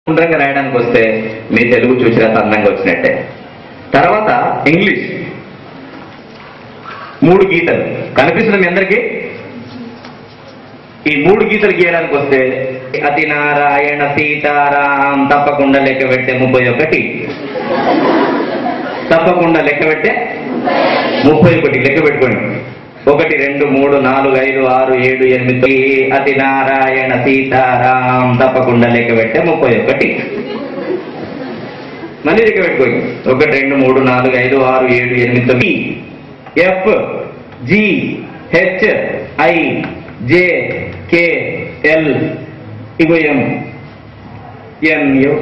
గుండ్రంగా రాయడానికి వస్తే మీ తెలుగు చూసినంత అందంగా వచ్చినట్టే. తర్వాత ఇంగ్లీష్ 3 గీతలు కనిపిస్తుంది మీ అందరికీ. ఈ 3 గీతలు గీయడానికి వస్తే అతి నారాయణ సీతారాం తప్పకుండా లెక్క పెట్టే 31, తప్పకుండా లెక్క పెట్టే 31 లెక్క పెట్టుకోండి. 1 2 3 4 5 6 7 8 అతి నారాయణ సీతారాం తప్పకుండా లెక్క పెట్టే 31. మళ్ళీ లెక్క పెట్టుకోండి. 1 2 3 4 5 6 7 8 9 F G H I J K L ego M N O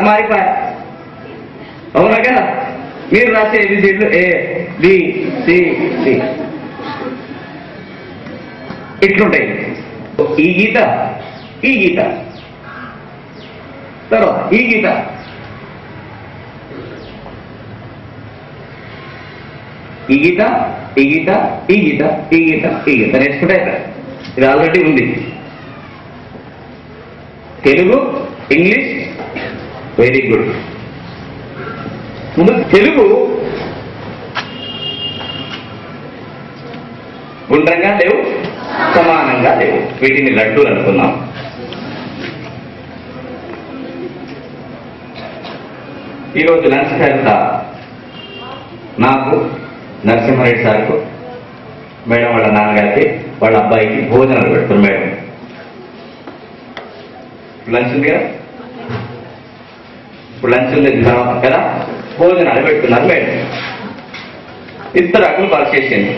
మారిపోయా. అవునా కదా? మీరు రాసే ఏబిసిడ్లు A B C D ఇట్లుంటాయి. ఈ గీత ఈ గీత తర్వాత ఈ గీత ఈ గీత ఈ గీత ఈ గీత ఈ గీత ఈ గీత నేర్చుకుంటే ఇది ఆల్రెడీ ఉంది. Telugu English very good. ముందు తెలుగు గుండ్రంగా లేవు, సమానంగా లేవు. వీటిని లడ్డూలు అనుకున్నాం. ఈరోజు లంచ్ చేస్తా నాకు నరసింహారెడ్డి సార్కు, మేడం వాళ్ళ నాన్నగారికి, వాళ్ళ అబ్బాయికి భోజనాలు పెడుతున్నారు. మేడం లంచ్ ఉంది కదా, ఇప్పుడు లంచ్ ఉంది కదా, భోజనాలు పెడుతున్నారు మేడం. ఇద్దరు అక్కులు పాస్ చేసింది.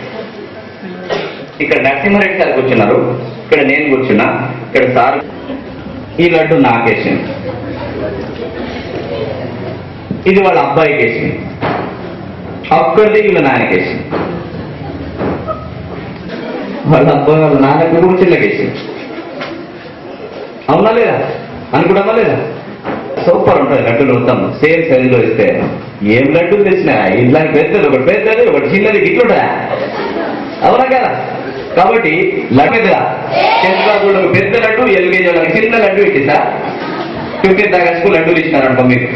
ఇక్కడ నరసింహారెడ్డి సార్ కూర్చున్నారు, ఇక్కడ నేను కూర్చున్నా, ఇక్కడ సార్ ఈ లడ్డు నాకేసింది, ఇది వాళ్ళ అబ్బాయికి వేసింది, అక్కడిది వీళ్ళ నాన్నకేసింది, వాళ్ళ అబ్బాయి వాళ్ళ నాన్నకు కూడా చిల్లకేసింది. అవునా లేదా? అనుకుంటామా లేదా? సూపర్ ఉంటుంది లడ్డూలు మొత్తం సేమ్ సైజులో ఇస్తే. ఏం లడ్డూలు తెచ్చినా ఇట్లా పెద్దది, ఒకటి పెద్దది ఒకటి చిన్నది ఇట్లుంటా. అవునా కదా? కాబట్టి లడ్డుగా చంద్రబాబు పెద్ద లడ్డు, ఎల్కేజీ వాళ్ళకి చిన్న లడ్డు ఇచ్చిందా? 15th August లడ్డూలు ఇచ్చినారంట మీకు.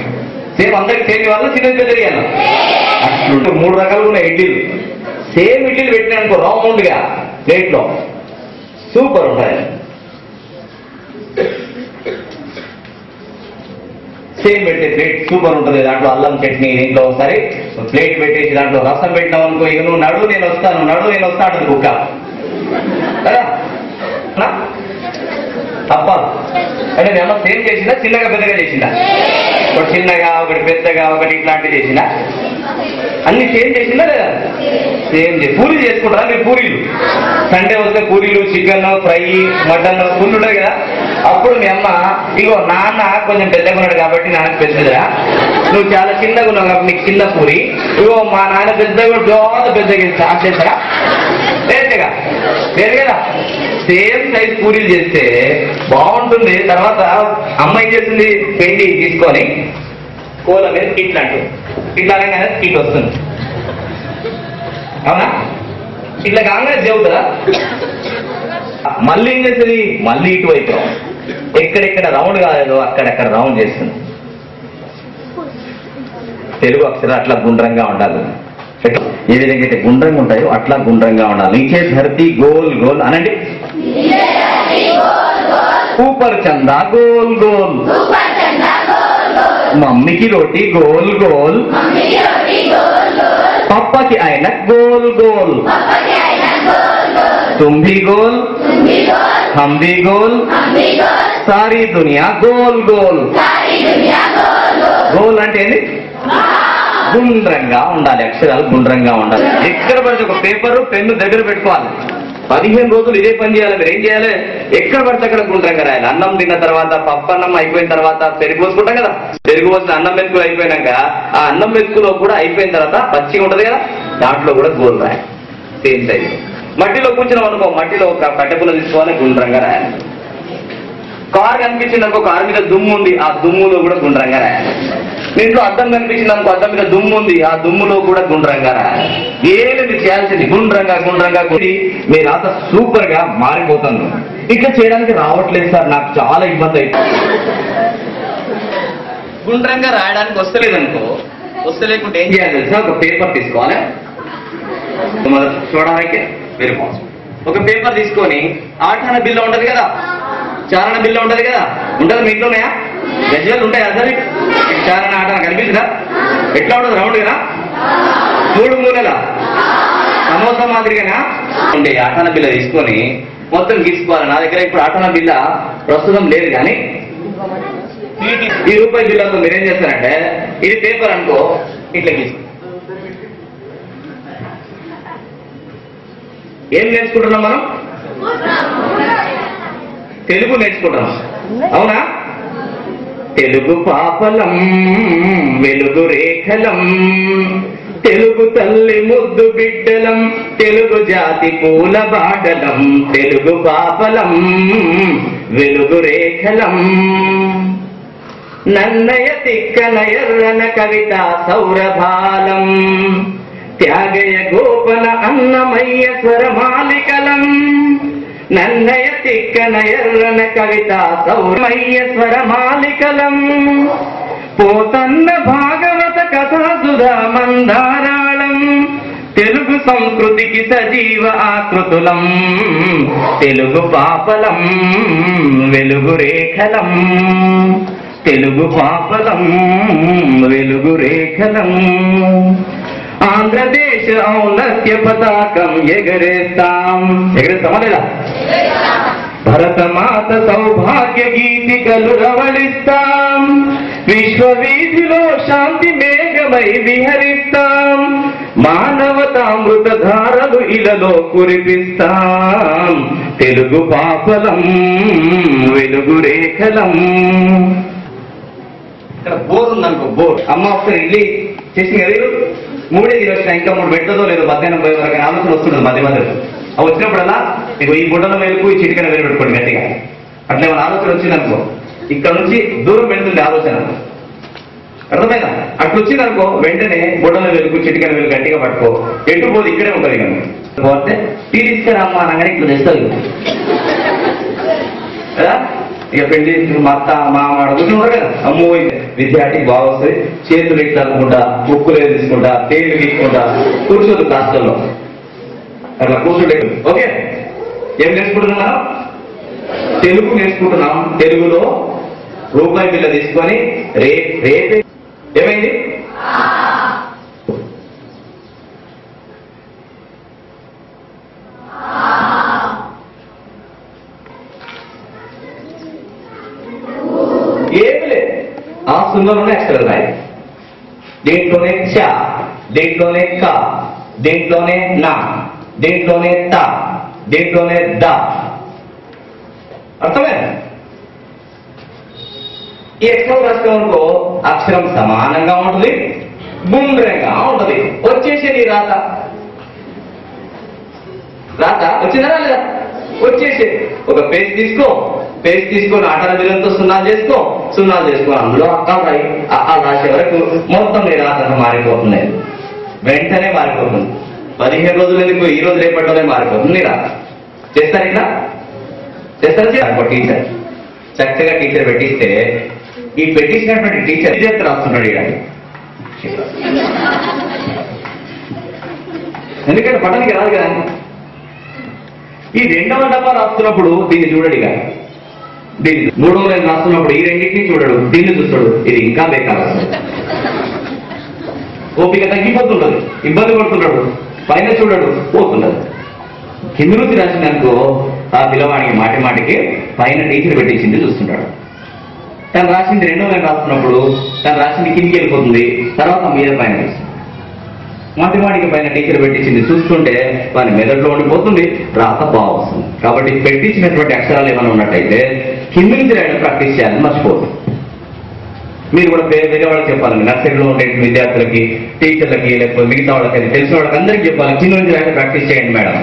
సేమ్ అందరికి సేమ్ వల్ల చిన్నది పెద్దది ఇవ్వాలి. అట్లుంటే 3 రకాలు ఉన్నాయి ఇడ్లీలు. సేమ్ ఇడ్లీలు పెట్టినానుకో రౌండ్ గా ప్లేట్ లో సూపర్ ఉంటాయి. సేమ్ పెట్టే ప్లేట్ సూపర్ ఉంటుంది. దాంట్లో అల్లం చట్నీ, దీంట్లో ఒకసారి ప్లేట్ పెట్టేసి దాంట్లో రసం పెట్టినాం అనుకో, ఇక నువ్వు నడు నేను వస్తాను, నడు నేను వస్తా అంటుంది కుక్క కదా. తప్ప అంటే నేను సేమ్ చేసిందా, చిన్నగా పెద్దగా చేసిందా? ఒకటి చిన్నగా, ఒకటి పెద్దగా, ఒకటి ఇట్లాంటివి చేసిందా? అన్ని సేమ్ చేసిందా లేదా? సేమ్ పూరీలు చేసుకుంటారా మీరు? పూరీలు సండే వస్తే పూరీలు, చికెన్ ఫ్రై, మటన్ ఫుల్ ఉంటుంది కదా. అప్పుడు మీ అమ్మ ఇగో నాన్న కొంచెం పెద్దగా ఉన్నాడు కాబట్టి నాన్నకు పెద్దదా, నువ్వు చాలా చిన్నగా ఉన్నావు కాబట్టి నీకు చిన్న పూరి, ఇగో మా నాన్న పెద్దగా పెద్దగా స్టార్ట్ చేస్తారా? లేదుగా లేదు కదా. సేమ్ సైజ్ పూరీలు చేస్తే బాగుంటుంది. తర్వాత అమ్మ ఏం చేస్తుంది, పిండి తీసుకొని కోల మీద కిట్లు అంటూ ఇట్లా అనగానే కిట్ వస్తుంది. అవునా? ఇట్లా కాగానే చెబుతుందా? మళ్ళీ ఏం చేస్తుంది, మళ్ళీ ఇటువైపు ఎక్కడెక్కడ రౌండ్ కాలేదో అక్కడెక్కడ రౌండ్ చేస్తుంది. తెలుగు అక్షరాలు అట్లా గుండ్రంగా ఉండాలి. ఏ విధంగా అయితే గుండ్రంగా ఉంటాయో అట్లా గుండ్రంగా ఉండాలి. నీచే ధరతి గోల్ గోల్ అనండి. ఊపర్ చందా గోల్ గోల్, మమ్మీకి రోటీ గోల్ గోల్, పప్పాకి ఆయన గోల్ గోల్, तुम भी गोल हम भी गोल सारी दुनिया गोल गोल. గోల్ అంటే ఏంటి? గుండ్రంగా ఉండాలి. అక్షరాలు గుండ్రంగా ఉండాలి. ఎక్కడ పడితే ఒక పేపరు పెన్ను దగ్గర పెట్టుకోవాలి. 15 రోజులు ఇదే పని చేయాలి. మీరు ఏం చేయాలి? ఎక్కడ పడితే అక్కడ గుండ్రంగా రాయాలి. అన్నం తిన్న తర్వాత, పప్పు అన్నం అయిపోయిన తర్వాత పెరుగు పోసుకుంటాం కదా, పెరుగు పోసిన అన్నం మెతుకులు అయిపోయినాక ఆ అన్నం మెతుకులో కూడా అయిపోయిన తర్వాత పచ్చిగా ఉంటది కదా, దాంట్లో కూడా గోల్ రాయాలి. Same size. మట్టిలో కూర్చున్నాం అనుకో, మట్టిలో ఒక కట్టెపుల్ల తీసుకోవాలి, గుండ్రంగా రాయాలి. కారు కనిపించింది అనుకో, కారు మీద దుమ్ము ఉంది, ఆ దుమ్ములో కూడా గుండ్రంగా రాయాలి. ఇంట్లో అద్దం కనిపించింది అనుకో, అద్దం మీద దుమ్ము ఉంది, ఆ దుమ్ములో కూడా గుండ్రంగా రాయాలి. ఏది చేయాల్సింది గుండ్రంగా గుండ్రంగా మీ రాత సూపర్ గా మారిపోతుంది. ఇట్లా చేయడానికి రావట్లేదు సార్, నాకు చాలా ఇబ్బంది అవుతుంది. గుండ్రంగా రాయడానికి వస్తలేదనుకో, వస్తలేకుంటే ఏం చేయాలి తెలుసా? ఒక పేపర్ తీసుకోవాలి, చూడడానికి ఒక పేపర్ తీసుకొని ఆటాన బిల్ల ఉంటది కదా, చారణ బిల్ల ఉంటది కదా, ఉంటది మీ ఇంట్లోనే గజ్జలు ఉంటాయి కదా సార్, చారణ ఆటన కనిపించదా? ఎట్లా ఉంటుంది? రౌండ్ కదా, 3 మూలల సమోసా మాదిరిగానా ఉండే ఆటాన బిల్ల తీసుకొని మొత్తం గీసుకోవాలి. నా దగ్గర ఇప్పుడు ఆటాన బిల్ల ప్రస్తుతం లేదు, కానీ ఈ రూపాయి బిల్లతో మీరేం చేస్తారంటే, ఇది పేపర్ అనుకో, ఇట్లా గీసుకో. ఏం నేర్చుకుంటున్నాం మనం? తెలుగు నేర్చుకుంటున్నాం, అవునా? తెలుగు పాపలం వెలుగు రేఖలం, తెలుగు తల్లి ముద్దు బిడ్డలం, తెలుగు జాతి పూల బాటలం, తెలుగు పాపలం వెలుగు రేఖలం. నన్నయ తిక్కన ఎర్రన కవిత సౌరభాలం, త్యాగయ గోపన అన్నమయ్య స్వరమాలికలం. నన్నయ తిక్కన ఎర్రన కవిత సౌరమయ్య స్వరమాలికలం. పోతన్న భాగవత కథాసుధా మందారాళం, తెలుగు సంస్కృతికి సజీవ ఆకృతులం, తెలుగు పాపలం వెలుగు రేఖలం, తెలుగు పాపలం వెలుగు రేఖలం. ఆంధ్రదేశ ఔన్నత్య పతాకం ఎగరేస్తాం, ఎగరేస్తామా లేదా? భరతమాత సౌభాగ్య గీతికలు రవళిస్తాం, విశ్వవీధిలో శాంతి మేఘమై విహరిస్తాం, మానవతామృత ధారలు ఇలలో కురిపిస్తాం, తెలుగు పాపలం వెలుగు రేఖలం. ఇక్కడ బోర్ ఉందనుకో, బోర్ అమ్మ ఒకసారి ఇల్లు చేసి కదా, 3 వచ్చినా ఇంకా 3 పెట్టదో లేదో మధ్యాహ్నం పోయే వరకు ఆలోచన వస్తుంటుంది మధ్య మధ్యలో. అవి వచ్చినప్పుడల్లా మీకు ఈ బుడ్డల వేలుకు ఈ చిటికన వేలు పెట్టుకోండి గట్టిగా. అట్లా ఏమైనా ఆలోచన వచ్చిందనుకో, ఇక్కడ నుంచి దూరం పెడుతుంది ఆలోచన, అర్థమైనా? అట్లా వచ్చిందనుకో వెంటనే బుడ్డల వేలుకు చిటికన వేలు గట్టిగా పట్టుకో, ఎటు పోదు ఇక్కడే ఉంటుంది. కానీ పోతే టీ తీసుకురామ్మా అనగానే ఇట్లా తెస్తుంది కదా. ఇక పెళ్లి మా అత్త మామ కూర్చుంటారు కదా, అమ్మో విద్యార్థికి బాగా వస్తుంది, చేతులు ఇట్లా అనుకుంటా, బుక్కులు తీసుకుంటా, తేళ్లు తీసుకుంటా కూర్చోదు క్లాసుల్లో, అట్లా కూర్చుంటే. ఓకే, ఏం నేర్చుకుంటున్నాం మనం? తెలుగు నేర్చుకుంటున్నాం. తెలుగులో రూపాయి బిల్ల తీసుకొని రేపే ఏమైంది? ఏమి లేదు, ఆ సున్నలోనే అక్షరాలు రాయి. దీంట్లోనే చ, దీంట్లోనే క, దీంట్లోనే నా, దీంట్లోనే త, దీంట్లోనే ద. అర్థమైందా? ఈ అక్షరం రాష్ట్రంలో అక్షరం సమానంగా ఉంటుంది, గుండ్రంగా ఉంటుంది. వచ్చేసేది రాత, రాత వచ్చిందా లేదా? వచ్చేసేది. ఒక పేజ్ తీసుకో, పేజ్ తీసుకొని ఆటల బిల్లంతో సున్నాలు చేసుకో, సున్నాలు చేసుకొని అందులో అక్కాలు రాయి. అక్కాలు రాసే వరకు మొత్తం నీ రాత మారిపోతుంది, వెంటనే మారిపోతుంది. 15 రోజులు ఎందుకు, ఈ రోజు రేపటిలోనే మారిపోతుంది రాత. చేస్తారు ఇట్లా చేస్తారు. టీచర్ చక్కగా టీచర్ పెట్టిస్తే, ఈ పెట్టించినటువంటి టీచర్ విద్యార్థి రాస్తున్నాడు ఇక. ఎందుకంటే పట్టణానికి రాదు కదా. ఈ 2వ డబ్బా రాస్తున్నప్పుడు దీన్ని చూడడు, ఇక దీన్ని 3వ లైన్ రాస్తున్నప్పుడు ఈ రెండింటినీ చూడడు, దీన్ని చూస్తాడు. ఇది ఇంకా బేకారు, ఓపిక తగ్గిపోతుంటది, ఇబ్బంది పడుతున్నాడు, పైన చూడడు, పోతున్నాడు. కింద నుంచి రాసినందుకో ఆ పిల్లవాడికి మాటి మాటికి పైన టీచర్ పెట్టించింది చూస్తుంటాడు. తను రాసింది 2వ లైన్ రాస్తున్నప్పుడు తను రాసింది కిందికి వెళ్ళిపోతుంది, తర్వాత మీద పైన మాటి మాటికి పైన టీచర్ పెట్టించింది చూస్తుంటే వాని మెదడులో ఉండిపోతుంది, రాత బాగా వస్తుంది. కాబట్టి పెట్టించినటువంటి అక్షరాలు ఏమైనా ఉన్నట్టయితే కింద నుంచి రాయడం ప్రాక్టీస్ చేయాలని మర్చిపోతుంది. మీరు కూడా వేరే వాళ్ళకి చెప్పాలండి, నర్సరీలో ఉండే విద్యార్థులకి, టీచర్లకి, లేకపోతే మిగతా వాళ్ళకి, తెలిసిన వాళ్ళకి అందరికీ చెప్పాలి, కింద నుంచి రాయడం ప్రాక్టీస్ చేయండి మేడం,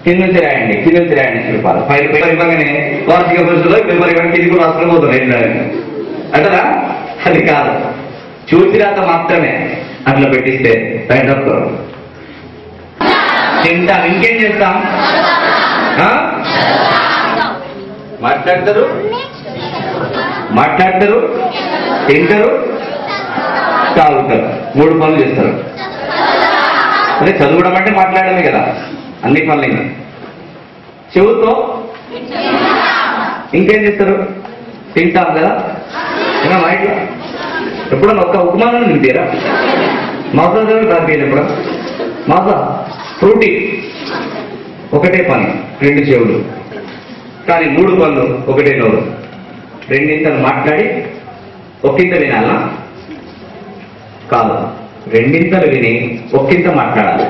కింద నుంచి రాయండి, కింద నుంచి రాయండి చెప్పాలి. పేపర్ ఇవ్వగానే వార్షిక పరీక్షలో పేపర్ ఇవ్వడానికి ఇది కూడా రాష్ట్రం పోతుంది అంటారా? అది కాదు, చూసి రాత మాత్రమే. అట్లా పెట్టిస్తే తింటాం, ఇంకేం చేస్తాం? మాట్లాడతారు, మాట్లాడతారు, తింటారు, తాగుతారు. 3 పనులు చేస్తారు. అదే చదవడం అంటే మాట్లాడమే కదా, అన్ని పనులు. ఇంకా చెవుతో ఇంకేం చేస్తారు? తింటాం కదా. ఇంకా మా ఇంట్లో ఎప్పుడన్నా ఒక్క ఉపమానం తింటారా? మాసా తాగిపోయారు ఎప్పుడు? మాసా ఫ్రూటీ ఒకటే పని, 2 చెవులు, కానీ 3 పనులు, ఒకటే నోరు. 2 మాట్లాడి ఒక్కింత వినాలా? కాదు, 2 విని ఒక్కింత మాట్లాడాలి.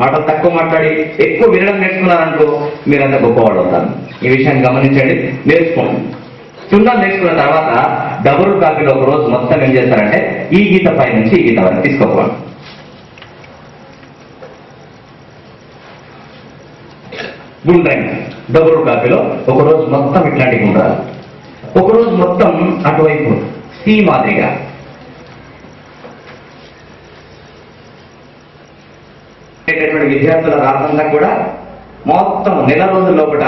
మాటలు తక్కువ మాట్లాడి ఎక్కువ వినడం నేర్చుకున్నారనుకో మీరంతా గొప్పవాడు అవుతారు. ఈ విషయాన్ని గమనించండి, నేర్చుకోండి. సున్నాలు నేర్చుకున్న తర్వాత డబుల్ కాపీలో ఒక రోజు మొత్తం ఏం చేస్తారంటే ఈ గీత పై నుంచి ఈ గీత వరకు తీసుకోవాలి. గుండ్రంగా డబుల్ కాపీలో ఒక రోజు మొత్తం ఇట్లాంటి గుండ్రాలు, ఒక రోజు మొత్తం అటువైపు సి మాదిరిగా. విద్యార్థుల రాత్రంతా కూడా మొత్తం నెల రోజుల లోపల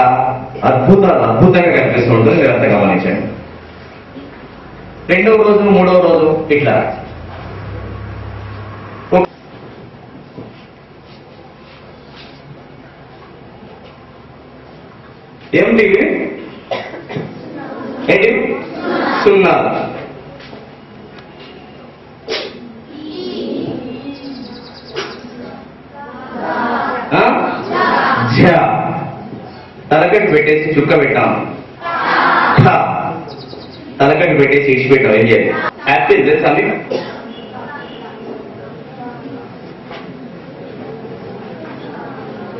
అద్భుతంగా కనిపిస్తూ ఉంటుంది. మీరంతా గమనించండి. 2వ రోజు 3వ రోజు ఇట్లా ఏమిటి? ఏంటి? సున్నాలు. తలకట్టు పెట్టేసి చుక్క పెట్టాం, తలకట్టు పెట్టేసి ఇచ్చి పెట్టాం. ఏం చేయాలి? యాపిల్ తెలుసా మీకు?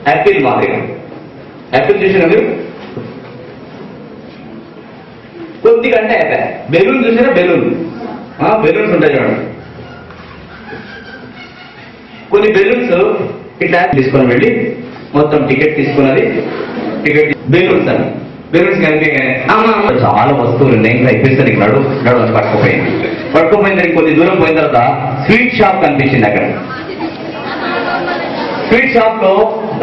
యాపిల్ మాదిరిగా యాపిల్ చూసినా మీరు? కొద్దిగా అంటే యాపిల్. బెలూన్ చూసినా? బెలూన్స్ ఉంటాయి చూడండి. కొన్ని బెలూన్స్ ఇట్లా తీసుకొని వెళ్ళి మొత్తం టికెట్ తీసుకున్నది, టికెట్ బెలూన్స్ అని బెలూన్స్ కనిపించగానే అమ్మ చాలా వస్తువులు నేను ఇప్పిస్తాను ఇక్కడ నడు అని పట్టుకుపోయింది. కొద్ది దూరం పోయిన తర్వాత స్వీట్ షాప్ కనిపించింది. అక్కడ స్వీట్ షాప్ లో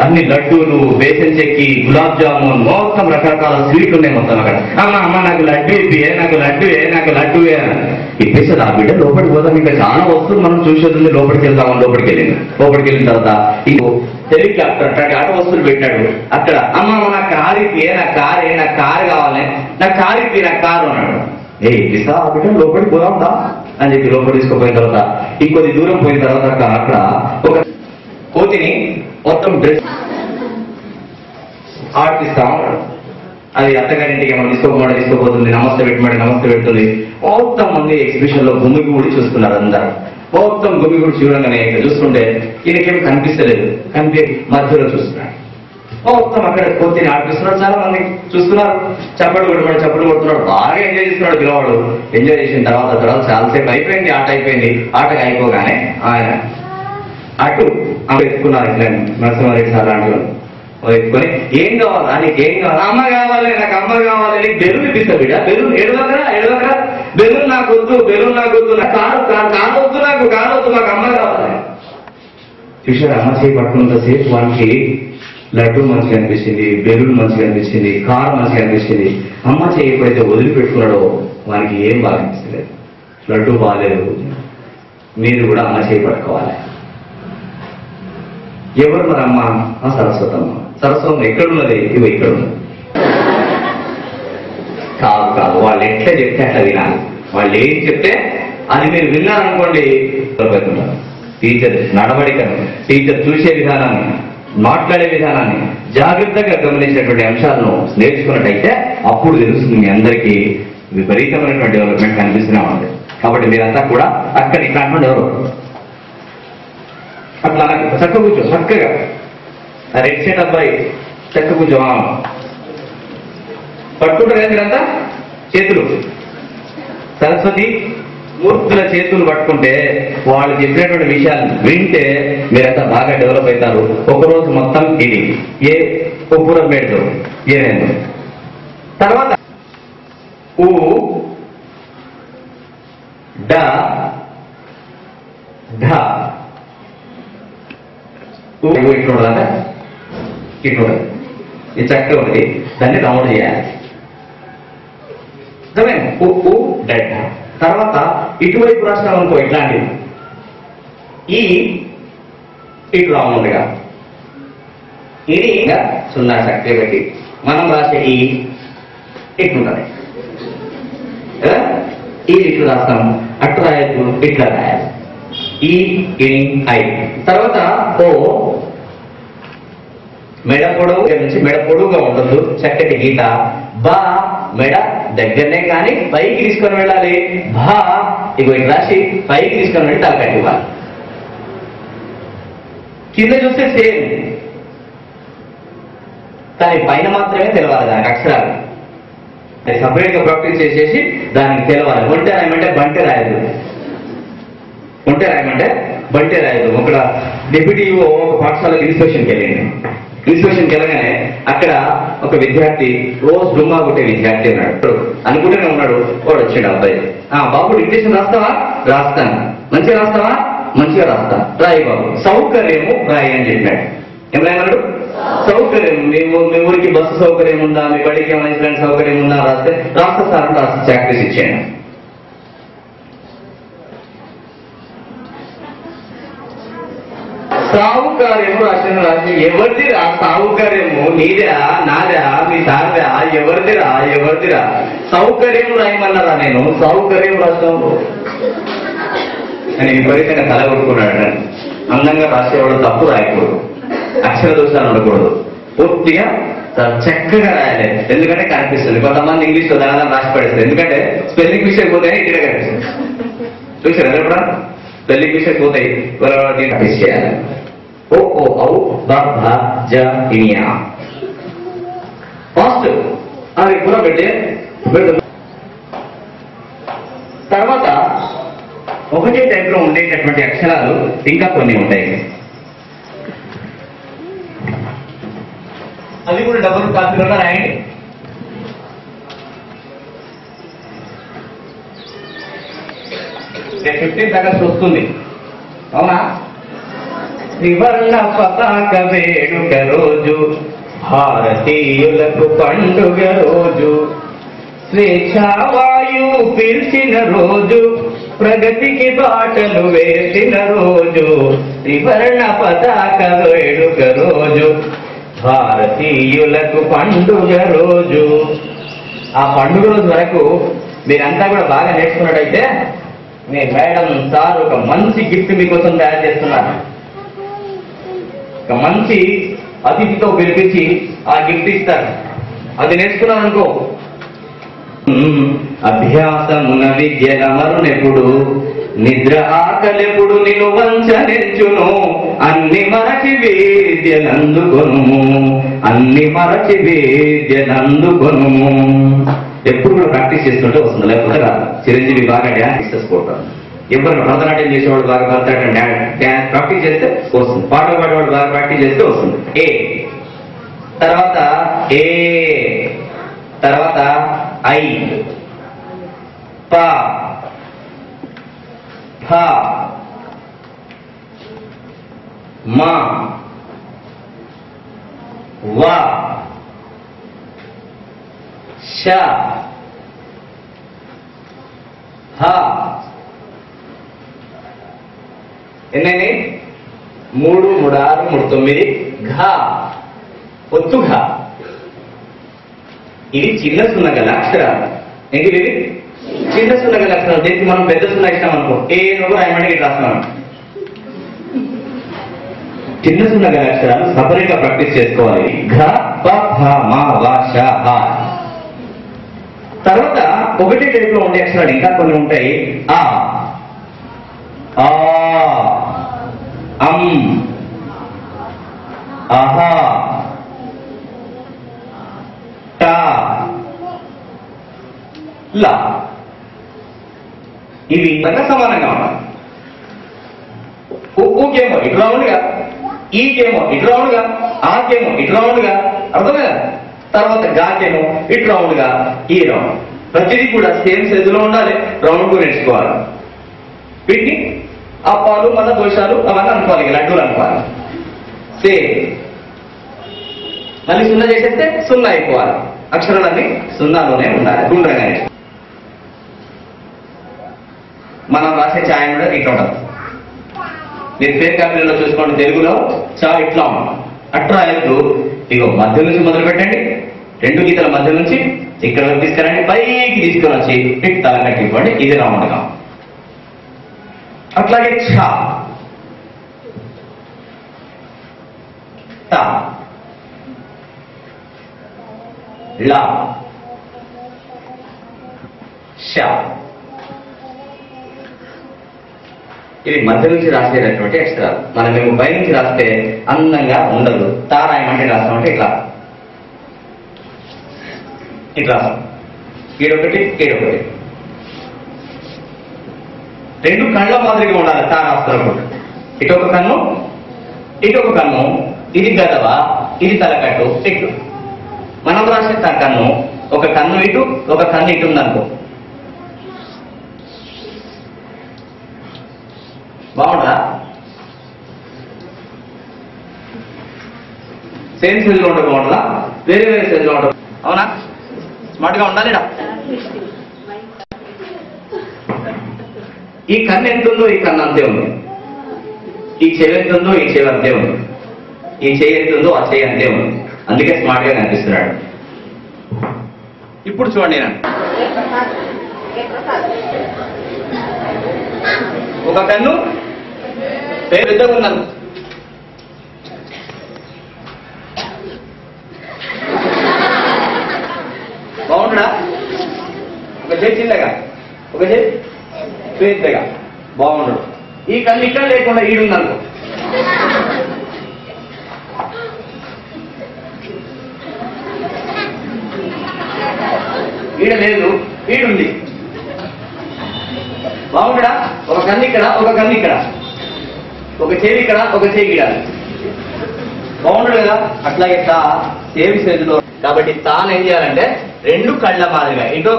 అన్ని లడ్డూలు, బేసన్ చెక్కి, గులాబ్ జామున్, మొత్తం రకరకాల స్వీట్లు ఉన్నాయి మొత్తం. అక్కడ అమ్మ నాకు లడ్డు ఇప్పియే, నాకు లడ్డు ఇప్పేస్తుంది. ఆ బిడ్డ లోపలికి పోతాం, ఇంకా చాలా వస్తువులు మనం చూసేది. లోపలికి వెళ్తామని లోపలికి వెళ్ళిన తర్వాత ఇంకో హెలికాప్టర్ అట్లాంటి ఆట వస్తువులు పెట్టాడు. అక్కడ అమ్మ నా కారు ఇప్పియే, నాకు కారు కావాలి, నాకు కారు ఇప్పి, నాకు కారు అన్నాడు. ఇస్తా ఆ బిడ్డ లోపలికి పోదాందా అని చెప్పి లోపలికి తీసుకుపోయిన తర్వాత ఇంకొద్ది దూరం పోయిన తర్వాత అక్కడ ఒక కోతిని మొత్తం డ్రెస్ ఆడిపిస్తా ఉన్నాడు. అది అత్తగారింటికి ఏమన్నా తీసుకోపోతుంది, నమస్తే పెడుతుంది. మొత్తం మంది ఎగ్జిబిషన్ లో గుమిగూడి చూస్తున్నారు. అందరూ మొత్తం గుమిగూడి చూడంగానే ఇక్కడ చూస్తుంటే ఈయనకేమి కనిపిస్తలేదు, మధ్యలో చూస్తున్నాడు. మొత్తం అక్కడ కోతిని ఆడిపిస్తున్నాడు. చాలా మంది చూస్తున్నారు, చప్పట్లు కొడుతున్నాడు. బాగా ఎంజాయ్ చేస్తున్నాడు పిల్లవాడు. ఎంజాయ్ చేసిన తర్వాత చాలాసేపు అయిపోయింది, ఆటగా అయిపోగానే ఆయన అటు ఎత్తుకున్నారు. ఇట్లా నరసింహారెడ్డి సార్ లాంటి ఎత్తుకొని ఏం కావాలా, నీకేం కావాలి? అమ్మ కావాలి, నాకు అమ్మ కావాలి. నీకు బెలూన్ ఇప్పిస్తా బిడ్డ, బెలూన్ ఎడవకరా, బెలూన్ నాకు వద్దు, నాకు కారు వద్దు, మాకు అమ్మ కావాలి. చూసారు? అమ్మ చేయి పట్టుకున్నంతసేపు వానికి లడ్డు మంచిగా అనిపించింది, బెలూన్ మంచిగా అనిపించింది, కారు మంచిగా అనిపించింది. అమ్మ చేయి ఎప్పుడైతే వదిలిపెట్టుకున్నాడో వానికి ఏం బాగా అనిపిస్తలేదు. లడ్డు బాగాలేదు. మీరు కూడా అమ్మ చేయి పట్టుకోవాలి. ఎవరు మరి అమ్మ? సరస్వతమ్మ. సరస్వతం ఎక్కడున్నది? ఇవి ఇక్కడ ఉన్నది. కాదు, వాళ్ళు ఎట్లా చెప్తే అట్లా వినాలి. వాళ్ళు ఏం చెప్తే అది మీరు విన్నారనుకోండి. టీచర్ నడవడికను, టీచర్ చూసే విధానాన్ని, మాట్లాడే విధానాన్ని జాగ్రత్తగా గమనించినటువంటి అంశాలను నేర్చుకున్నట్టయితే అప్పుడు తెలుస్తుంది మీ అందరికీ విపరీతమైనటువంటి డెవలప్మెంట్ కనిపిస్తూనే ఉంటుంది. కాబట్టి మీరంతా కూడా అక్కడ ఇట్లాంటి ఎవరు అట్లా చక్క కూర్చో, చక్కగా రెడ్ సెట్ అబ్బాయి చక్క కూర్చో. పట్టుకుంటారు కదా మీరంతా చేతులు. సరస్వతి మూర్తుల చేతులు పట్టుకుంటే వాళ్ళు చెప్పినటువంటి విషయాలు వింటే మీరంతా బాగా డెవలప్ అవుతారు. ఒకరోజు మొత్తం ఇది ఏ ఒప్పురం పెడతారు ఏనేందు. తర్వాత ఊ డ ఢ ఇట్లుండదంట, ఇట్లుండదు. ఇది చక్కగా ఒకటి దాన్ని రౌండ్ చేయాలి. ఉ డెడ్. తర్వాత ఇటువైపు రాష్ట్రం అనుకో ఇట్లాంటివి, ఈ ఇటు రౌండ్గా, ఇది సున్నా శక్తి పెట్టి మనం రాసే ఈ ఇట్లుంటది కదా, ఈ ఇట్లు రాస్తాం. అటు రాయొద్దు, ఇట్లా రాయాలి. ఈ ఇని ఐ. తర్వాత ఓ మెడ పొడవు నుంచి మెడ పొడవుగా ఉండదు, చక్కటి గీత. బా మెడ దగ్గరనే కానీ పైకి తీసుకొని వెళ్ళాలి. భా ఇగో ఇటు రాసి పైకి తీసుకొని వెళ్ళి తలకట్టి ఇవ్వాలి. కింద చూస్తే సేమ్, కానీ పైన మాత్రమే తెలవాలి దానికి అక్షరాలు. అది సపరేట్ గా ప్రాక్టీస్ చేసేసి దానికి తెలవాలి. ఒంటె రాయమంటే బంటే రాయదు, ఒంటె రాయమంటే బంటే రాయదు. ఒక డిప్యూటీ ఒక పాఠశాలకు ఇన్స్పెక్షన్కి వెళ్ళింది. ఇన్స్పెక్షన్కి వెళ్ళగానే అక్కడ ఒక విద్యార్థి రోజు డుమ్మా కొట్టే విద్యార్థి ఉన్నాడు. అనుకుంటూనే ఉన్నాడు. వాడు వచ్చాడు అబ్బాయి, బాబు డిక్టేషన్ రాస్తావా? రాస్తాను. మంచిగా రాస్తావా? మంచిగా రాస్తా. రాయి బాబు. సౌకర్యము రాయి అని చెప్పాడు. ఏం రాయమన్నాడు? సౌకర్యం. మీ ఊరికి బస్సు సౌకర్యం ఉందా, మీ బడికి ఏమైనా సౌకర్యం ఉందా రాస్తే రాస్తా సార్ అని రాస్తా ప్రాక్టీస్ ఇచ్చాను. సాహుకార్యము రాసి ఎవరిదిరా సాహుకార్యము? నీదా, నాదా, మీ సార్దా? ఎవరిదిరా? సౌకర్యం రాయమన్నారా? నేను సౌకర్యం రాస్తాను అని విపరీతంగా తల కొట్టుకున్నాడు. అందంగా రాసేవాడు తప్పు రాయకూడదు, అక్షర దోషాలు ఉండకూడదు, పూర్తిగా చక్కగా రాయాలి. ఎందుకంటే కనిపిస్తుంది. కొంతమంది ఇంగ్లీష్ లో దాని రాసి పడేస్తారు. ఎందుకంటే స్పెల్లింగ్ మిస్టేక్ పోతాయి, ఇక్కడ కనిపిస్తుంది. చూసారు ఎప్పుడా? స్పెల్లింగ్ మిస్టేక్ పోతాయి, ప్రాక్టీస్ చేయాలి. ఓ ఓ ఔ బ భ జ ఇనియా ఫాస్ట్ అవి కూడా పెట్టే. తర్వాత ఒకటే టైంలో ఉండేటటువంటి అక్షరాలు ఇంకా కొన్ని ఉంటాయి. అవి కూడా డబ్బులు కాకుండా రాయండి. రేపు 15 ఆగస్టు వస్తుంది, అవునా? త్రివర్ణ పతాక వేడుక రోజు, భారతీయులకు పండుగ రోజు, స్వేచ్ఛావాయువు పిలిచిన రోజు, ప్రగతికి బాటలు వేసిన రోజు, త్రివర్ణ పతాక వేడుక రోజు, భారతీయులకు పండుగ రోజు. ఆ పండుగ రోజు వరకు మీరంతా కూడా బాగా నేర్చుకున్నట్టయితే మీ మేడం సార్ ఒక మంచి గిఫ్ట్ మీకోసం తయారు చేస్తున్నారు. ఒక మంచి అతిథితో పిలిపించి ఆ గిఫ్ట్ ఇస్తారు. అది నేర్చుకున్నాం అనుకో, అభ్యాసమున విద్యలమరునెప్పుడు, నిద్ర ఆకలెప్పుడు నిన్ను వంచనెచ్చును, అన్ని మరచి వేద్యనందుకొను, అన్ని మరచి వేద్యనందుకొను. ఎప్పుడు కూడా ప్రాక్టీస్ చేస్తుంటే వస్తుంది, లేకపోతే రాదు. చిరంజీవి బాగా డ్యాన్స్ చేసుకుంటారు. ఎవరు భరతనాట్యం చేసేవాడు బాగా భరతనాట్యం డ్యాన్స్ ప్రాక్టీస్ చేస్తే వస్తుంది. పాటలు పాడేవాడు బాగా ప్రాక్టీస్ చేస్తే వస్తుంది. ఏ తర్వాత ఏ, తర్వాత ఐ, ప, ఫ, మ, వ, ష, హ. ఎన్నైనా 3, 3, 6, 3, 9. ఘ, ఒత్తు ఘ. ఇది చిన్న సున్న గల అక్షరాలు. ఏంటి ఇది? చిన్న సున్న గల అక్షరాలు. దీనికి మనం పెద్ద సున్న ఇస్తాం అనుకో, ఏ నువ్వు రాయమంటే ఇట్లా రాస్తున్నాం. చిన్న సున్న గల అక్షరాలు సపరేట్ గా ప్రాక్టీస్ చేసుకోవాలి. ఘ, ప, ఫ, మ, వ, ష, హ. తర్వాత ఒకటే టైప్ లో ఉండే అక్షరాలు ఇంకా కొన్ని ఉంటాయి. ఆ, ఆ, అం, అహా, టా, లా. ఇవి సమానంగా ఉన్నాయి. ఊకేమో ఇటు రౌండ్గా, ఈకేమో ఇటు రౌండ్గా, ఆకేమో ఇటు రౌండ్గా, అర్థం కదా? తర్వాత గాకేమో ఇటు రౌండ్గా, ఈ రౌండ్. ప్రతిదీ కూడా సేమ్ సైజులో ఉండాలి. రౌండ్ కూడా నేర్చుకోవాలి. వీటిని అప్పాలు, మన దోషాలు అవన్నీ అనుకోవాలి, లడ్డూలు అనుకోవాలి. సేమ్. మళ్ళీ సున్నా చేసేస్తే సున్నా అయిపోవాలి. అక్షరాలన్నీ సున్నాలోనే ఉండాలి. గుండ్రగానే. మనం రాసే ఛాయ కూడా ఇట్లా ఉంటుంది. మీరు పేరు కాపీలలో చూసుకోండి, తెలుగులో చా ఇట్లా ఉన్నాం. అట్లా రాయొద్దు. ఇగో మధ్య నుంచి మొదలు పెట్టండి, 2 గీతల మధ్య నుంచి ఇక్కడ తీసుకురండి, పైకి తీసుకొని వచ్చి ఇటు తల కట్టివ్వండి. ఇది రౌండ్గా. అట్లాగే ఛా, టా, లా, షా. ఇవి మధ్య నుంచి రాసేటటువంటి అక్షరాలు. మనం మేము పై నుంచి రాస్తే అందంగా ఉండదు. తారాయమంటే రాస్తామంటే ఇట్లా ఇట్లా రాస్తాం. ఈడొకటి ఈడొకటి, 2 కళ్ళ మాదిరిగా ఉండాలి. తా రాస్తున్నప్పుడు ఇటొక కన్ను ఇటొక కన్ను, ఇది గదవ, ఇది తలకట్టు. ఇటు మనం రాసే కన్ను, ఒక కన్ను ఇటు ఒక కన్ను ఇటు ఉందనుకో, బాగుంటుందా? సేమ్ సైజ్ లో ఉండదు, బాగుంటుందా? వేరే వేరే సైజ్ లో ఉండదు. అవునా? స్మార్ట్ గా ఉండాలి. ఈ కన్ను ఎంత ఉందో ఈ కన్ను అంతే ఉంది. ఈ చెవి ఎంత ఉందో ఈ చెవి అంతే ఉంది. ఈ చెయ్యి ఎంత ఉందో ఆ చెయ్యి అంతే ఉంది. అందుకే స్మార్ట్ గా కనిపిస్తున్నాడు. ఇప్పుడు చూడండి, ఒక కన్ను పెద్దగా ఉన్నాను, బాగుంటున్నా? ఒక చేయి చిన్నగా, ఒక చేయి పెద్దగా, బాగుండడు. ఈ కన్ను ఇక్కడ లేకుండా ఈడుందనుకో, ఈడ లేదు, ఈడుంది, బాగుండడా? ఒక కన్ను ఇక్కడ ఒక కన్ను ఇక్కడ, ఒక చెవి ఇక్కడ ఒక చెవి ఇక్కడ, బాగుండడు కదా? అట్లాగే తా సేమ్ సైజులో. కాబట్టి తాను ఏం చేయాలంటే 2 కళ్ళ మాదిరిగా, ఇటో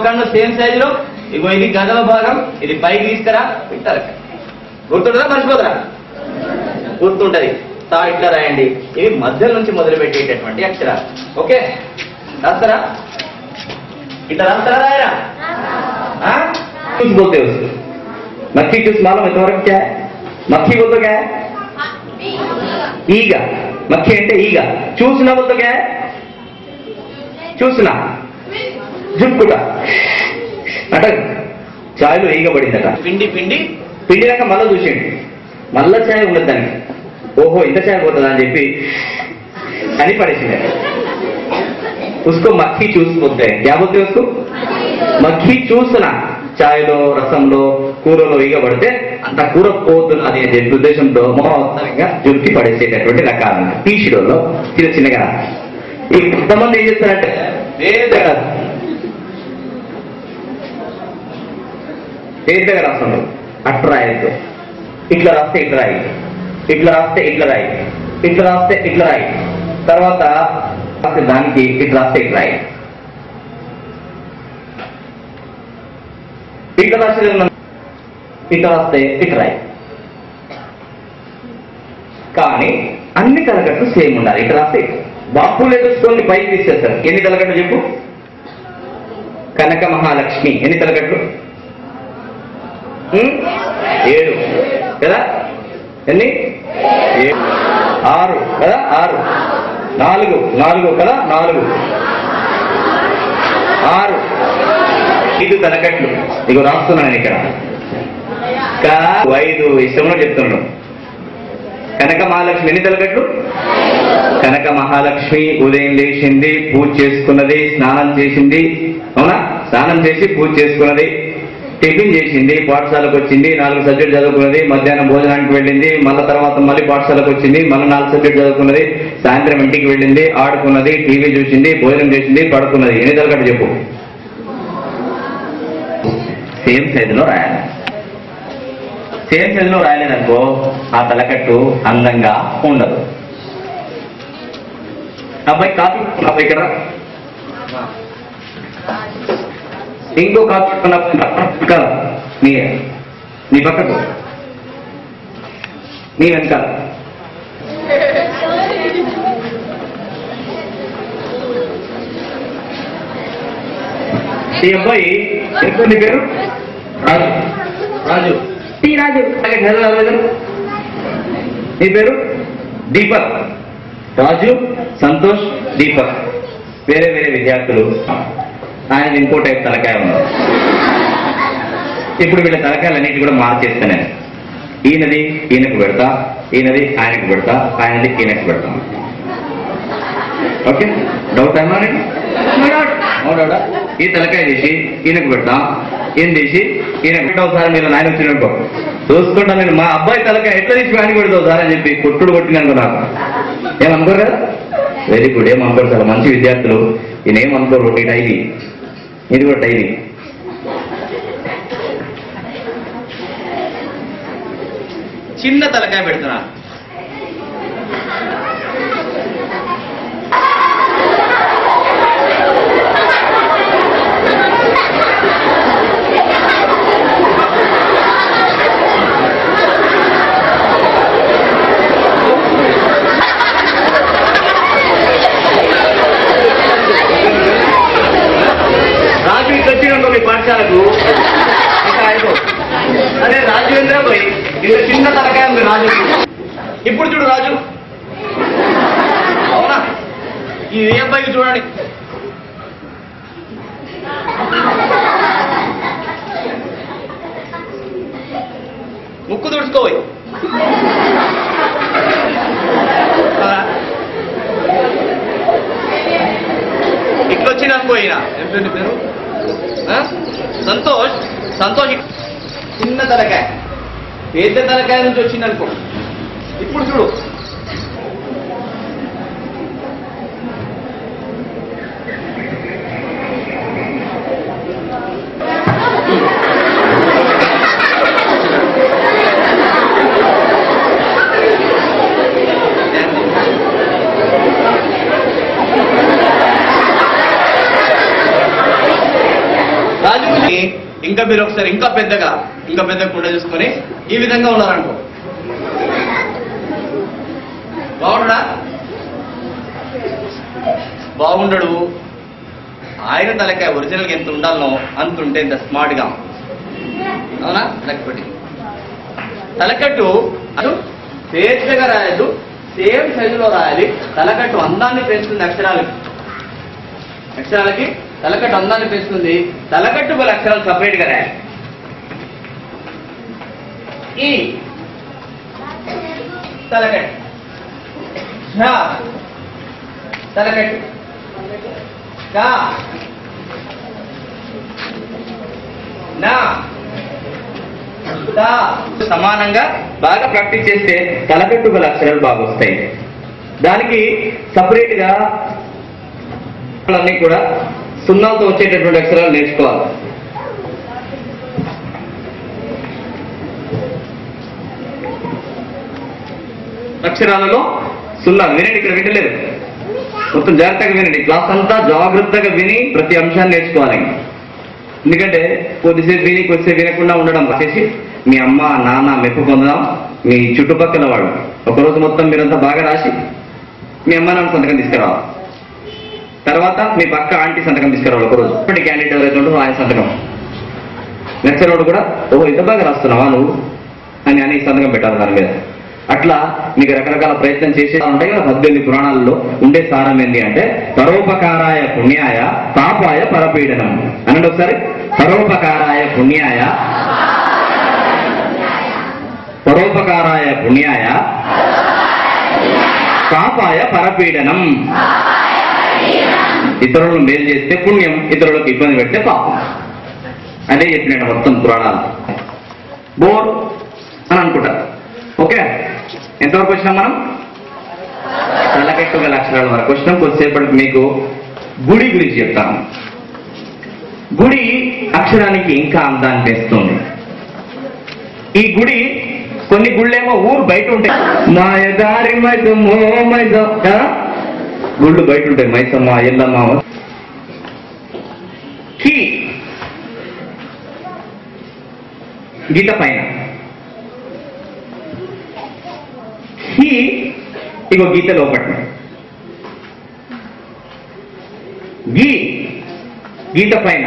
కన్ను సేమ్ సైజులో. ఇగో ఇది గదవ భాగం, ఇది పైకి తీసుకురా, పెట్టాలి. గుర్తుంటుందా? మర్చిపోతారా? గుర్తుంటది. తా ఇట్లా రాయండి. ఇవి మధ్య నుంచి మొదలు పెట్టేటటువంటి అక్షరాలు. ఓకే, రాస్తారా? ఇట్లా రాస్తారా? రాయరా? बोलते हैं उसको, मक्खी किस मालूम है तुम्हारा क्या है? मक्खी बोलते क्या है? ईगा. मक्खी అంటే ఈగ. చూసినా बोलते क्या है? చూసినా జుట్టుట అట. చాయ్లో ఈగ పడిందట. పిండినాక మళ్ళీ చూసిండు, మళ్ళా చాయ్ ఉండదు దానికి. ఓహో ఇంత చాయ్ పోతుందా అని చెప్పి అని పడేసింది. उसको मक्खी चूस बोलते हैं. क्या बोलते हैं उसको? మక్ఖీ చూసిన. చాయ్లో రసంలో కూరలో ఈగ పడితే అంత కూర పోతున్నది అని చెప్పి ఉద్దేశంతో మొత్తంగా జుట్టి పడేసేటటువంటి రకాలు టీషీడోలో చిన్న చిన్నగా. ఈ కొంతమంది ఏం చేస్తారంటే పెద్దగా రాస్తాడు. అట్లా రాయద్దు. ఇట్లా రాస్తే ఇట్లా రాయి, ఇట్లా రాస్తే ఇట్లా రాయి, ఇట్లా రాస్తే ఇట్లా రాయి, తర్వాత రాస్తే దానికి ఇట్లా రాస్తే ఇట్లా రాయి. ఇట్లా రాస్తే ఇట్లా రాస్తే ఇట్లా రాయి. కానీ అన్ని తలకట్లు సేమ్ ఉండాలి. ఇట్లా రాస్తే బాపు లేదుకొని పైకి తీసేస్తారు. ఎన్ని తలకట్లు చెప్పు? కనక మహాలక్ష్మి ఎన్ని తలకట్లు? 7 కదా? ఎన్ని? 6 కదా? 6 4 కదా? 4 6 5 తలకట్లు. ఇగో రాస్తున్నాను ఇక్కడ. 5 ఇష్టంలో చెప్తున్నాడు. కనక మహాలక్ష్మి ఎన్ని తలకట్లు? కనక మహాలక్ష్మి ఉదయం లేచింది, పూజ చేసుకున్నది, స్నానం చేసింది. అవునా? స్నానం చేసి పూజ చేసుకున్నది, టిఫిన్ చేసింది, పాఠశాలకు వచ్చింది, 4 సబ్జెక్ట్ చదువుకున్నది, మధ్యాహ్నం భోజనానికి వెళ్ళింది, మళ్ళీ తర్వాత మళ్ళీ పాఠశాలకు వచ్చింది, మళ్ళీ 4 సబ్జెక్ట్ చదువుకున్నది, సాయంత్రం ఇంటికి వెళ్ళింది, ఆడుకున్నది, టీవీ చూసింది, భోజనం చేసింది, పడుకున్నది. ఎన్ని తలకట్టు చెప్పు? సేమ్ సైజులో రాయాలి. సేమ్ సైజులో రాయలేదనుకో ఆ తలకట్టు అందంగా ఉండదు. అబ్బాయి కాపీ అబ్బాయి ఇక్కడ ఇంకో కాపీ కదా నీ పక్కకు నీ వెనకాల ఈ అబ్బాయి ఎంత నీ పేరు? రాజు రాజు టీ రాజు. నీ పేరు దీపక్. రాజు, సంతోష్, దీపక్ వేరే వేరే విద్యార్థులు. ఆయన ఇంకో టైప్ తలకాయ ఉన్నారు. ఇప్పుడు వీళ్ళ తలకాయలన్నిటి కూడా మార్చేస్తా నేను. ఈయనది ఈయనకు పెడతా, ఈయనది ఆయనకు పెడతా, ఆయనది ఈయనకు పెడతా. ఓకే, డౌట్ ఏమా? అవునా? ఈ తలకాయ తీసి ఈయనకు పెడతా, ఈయన తీసి ఈయనకు పెట్టావు సార్. మీరు నాయన వచ్చినట్టు చూసుకుంటా నేను మా అబ్బాయి తలకాయ ఎట్లా తీసి ఆయనకు పెడతావు సార్ అని చెప్పి కొట్టుడు కొట్టినాను నాకు. ఏమనుకోరు కదా? Very good. ఏమనుకోరు చాలా మంచి విద్యార్థులు. ఈయన ఏమనుకోరు. ఈ డైరీ ఇది కూడా డైరీ. చిన్న తలకాయ పెడుతున్నా. రాజు ఇట్లా వచ్చిన మీ పాఠశాలకు ఇంకా అయిపో. అదే రాజేంద్ర పోయి ఇంత చిన్న తలకాయ ఉంది రాజు. ఇప్పుడు చూడు రాజు. అవునా? ఈ అబ్బాయికి చూడండి. ముక్కు తుడుచుకోబోయి. ఇట్లా వచ్చింది అనుకోయినా. ఏం పేరు? సంతోష్. సంతోష్ చిన్న తలకాయ పెద్ద తలకాయ నుంచి వచ్చింది అనుకో. ఇప్పుడు చూడు. రాజుని ఇంకా మీరు ఒకసారి ఇంకా పెద్దగా కుండ చూసుకొని ఈ విధంగా ఉన్నారనుకో. బాగుండా? బాగుండడు. ఆయన తలకాయ ఒరిజినల్గా ఎంత ఉండాలనో అంత ఉంటే ఎంత స్మార్ట్ గా. అవునా? లేకపోతే తలకట్టు అటు పెద్దగా రాయద్దు, సేమ్ సైజులో రాయాలి. తలకట్టు అందాన్ని పెంచుతుంది. అక్షరాలకి తలకట్టు అందాన్ని పెంచుతుంది. తలకట్టు గల అక్షరాలు సపరేట్ గా రాయాలి. ఈ తలకట్టు, తలకట్టు, సమానంగా బాగా ప్రాక్టీస్ చేస్తే తలకట్టు గల అక్షరాలు బాగా వస్తాయి. దానికి సపరేట్ గా అన్నీ కూడా సున్నాలతో వచ్చేటటువంటి అక్షరాలు నేర్చుకోవాలి. అక్షరాలలో సున్నాలు వినండి. ఇక్కడ వినలేదు, మొత్తం జాగ్రత్తగా వినండి. క్లాస్ అంతా జాగ్రత్తగా విని ప్రతి అంశాన్ని నేర్చుకోవాలి. ఎందుకంటే కొద్దిసేపు విని కొద్దిసేపు వినకుండా ఉండడం వచ్చేసి మీ అమ్మ నాన్న మెప్పు పొందడం. మీ చుట్టుపక్కల వాడు ఒకరోజు మొత్తం మీరంతా బాగా రాసి మీ అమ్మ నాన్న సంతకం తీసుకురావాలి. తర్వాత మీ పక్క ఆంటీ సంతకం తీసుకురావాలి. ఒకరోజు ఇప్పటి క్యాండిడేట్ ఎవరైతే ఉంటుందో ఆయన సంతకం. లెక్చరర్ కూడా ఓహో ఇంత బాగా రాస్తున్నావా నువ్వు అని సంతకం పెట్టాలి దాని మీద. అట్లా మీకు రకరకాల ప్రయత్నం చేసే ఉంటాయి కదా. 18 పురాణాలలో ఉండే సారం ఏంటి అంటే పరోపకారాయ పుణ్యాయ పాపాయ పరపీడనం అనండి ఒకసారి. పరోపకారాయ పుణ్యాయ పాపాయ పరపీడనం. ఇతరులను మేలు చేస్తే పుణ్యం, ఇతరులకు ఇబ్బంది పెడితే పాపం. అదే చెప్పినట్టు మొత్తం పురాణాలు. బోర్ అని అనుకుంటారు. ఓకే, ఎంతవరకు వచ్చినాం మనం? తలకట్టు గల అక్షరాల వరకు వచ్చినాం. కొద్దిసేపటికి మీకు గుడి గురించి చెప్తాను. గుడి అక్షరానికి ఇంకా అందాన్ని తెస్తుంది. ఈ గుడి కొన్ని గుళ్ళేమో ఊరు బయట ఉంటాయి. మాయదారి మైసమ్మో గుళ్ళు బయట ఉంటాయి. మైసమ్మ, ఎల్లమ్మ. గీత పైన ఇగో గీత లోపట్ల గీత పైన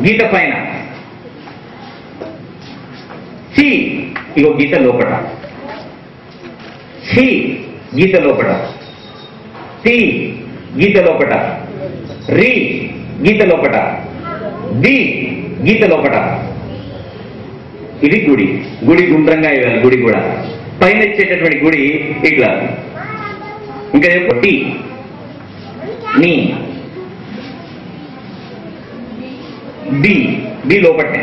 గీత పైన, సి ఇగో గీత లోపట, సి గీత లోపట, సి గీత లోపట, రి గీత లోపట, ది గీత లోపట. ఇది గుడి. గుడి గుండ్రంగా ఇవ్వాలి. గుడి కూడా పైన ఇచ్చేటటువంటి గుడి ఇట్లా. ఇంకా చెప్పు, టి నీ, బి బి లోపటే.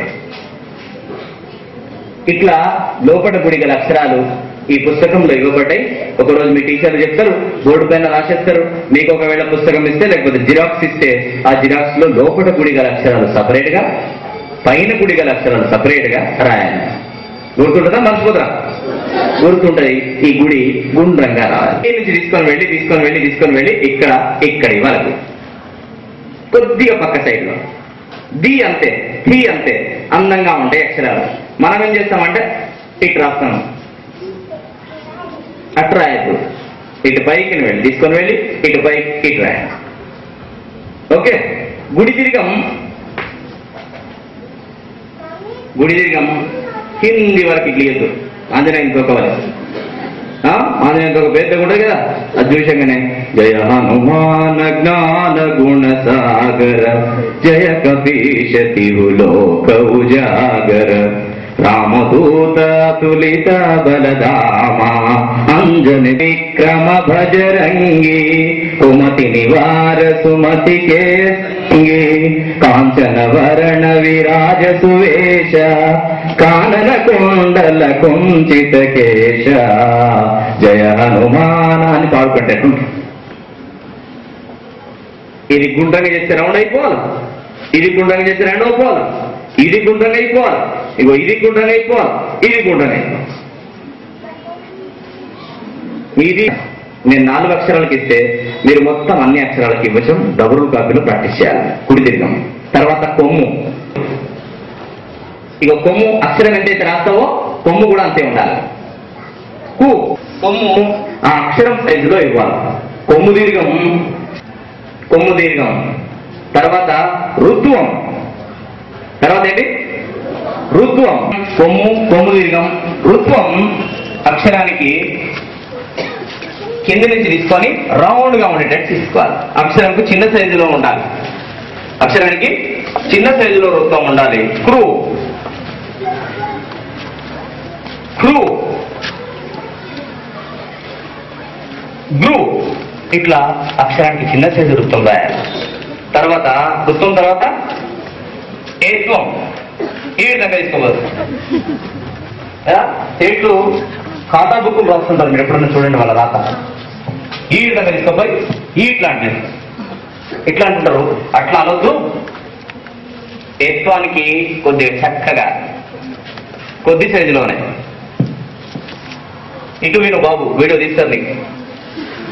ఇట్లా లోపట గుడి గల అక్షరాలు ఈ పుస్తకంలో ఇవ్వబడ్డాయి. ఒకరోజు మీ టీచర్లు చెప్తారు, బోర్డు పైన రాసేస్తారు. మీకు ఒకవేళ పుస్తకం ఇస్తే లేకపోతే జిరాక్స్ ఇస్తే ఆ జిరాక్స్ లో లోపట గుడి గల అక్షరాలు సపరేట్ గా, పైన గుడి గల అక్షరాలు సపరేట్ గా రాయాలి. గుర్తుంటుందా? మర్చిపోతారా? గుర్తుంటది. ఈ గుడి గుండ్రంగా రావాలి. ఈ నుంచి తీసుకొని వెళ్ళి ఇక్కడి వరకు కొద్దిగా పక్క సైడ్ లో ది అంతే, థి అంతే అందంగా ఉంటాయి అక్షరాలు. మనం ఏం చేస్తామంటే ఇటు రాస్తాం, అటు రాయద్దు. ఇటు పైకి తీసుకొని వెళ్ళి ఇటు పైకి ఇటు రాయాలి. ఓకే. గుడి దీర్ఘం కింది వరకు ఇట్లా ఇయ్యద్దు. ఆంజనేయుని ఇంకొకవాలి, ఆంజనేయుని ఒక పెద్ద ఉంటుంది కదా, అది చూసంగానే జయ హనుమాన జ్ఞాన గుణ సాగర జయ కపీశతి లోక ఉజాగర రామదూత తులిత బలధామ అంజని విక్రమ భజరంగి కుమతి నివార సుమతి కేసంగి కాంచన వరణ విరాజ సువేశ కానన కుండల కుంచిత కేశ జయ హనుమాన అని పాడుకుంటారు. ఇది గుండ్రంగా చేస్తే రౌండ్ అయిపోవాలి, ఇది గుండ్రంగా చేస్తే రెండవ పోవాలి, ఇది గుండ్రంగా అయిపోవాలి, ఇగో ఇది గుండ్రంగా అయిపోవాలి, ఇది గుండ్రంగా అయిపోవాలి. ఇది నేను 4 అక్షరాలకి ఇస్తే మీరు మొత్తం అన్ని అక్షరాలకి ఇవ్వచ్చు. డబుల్ కాపీలో ప్రాక్టీస్ చేయాలి. కుడి దీర్ఘం. తర్వాత కొమ్ము. ఇక కొమ్ము అక్షరం ఎంతైతే రాస్తావో కొమ్ము కూడా అంతే ఉండాలి. కు కొమ్ము ఆ అక్షరం సైజులో ఇవ్వాలి. కొమ్ము దీర్ఘం. తర్వాత రుత్వం. తర్వాత ఏంటి? రుత్వం. కొమ్ము దీర్ఘం. రుత్వం అక్షరానికి కింద నుంచి తీసుకొని రౌండ్ గా ఉండేటట్టు తీసుకోవాలి. అక్షరంకు చిన్న సైజులో ఉండాలి. అక్షరానికి చిన్న సైజులో రుత్వం ఉండాలి. క్రూ గ్రూ ఇట్లా అక్షరానికి చిన్న సైజు వృత్తం రాయాలి. తర్వాత వృత్తం తర్వాత ఏత్వం. ఈ విధంగా తీసుకోవచ్చు. ఏట్లు ఖాతా బుక్ రాస్తుంటారు, మీరు ఎప్పుడన్నా చూడండి వాళ్ళ రాత. ఈ విధంగా తీసుకోపోయి ఇట్లా అంటుంటారు. అట్లా అనొద్దు. ఏత్వానికి కొద్దిగా చక్కగా కొద్ది సైజులోనే. ఇటు విను బాబు, వీడియో తీస్తారు నీకు.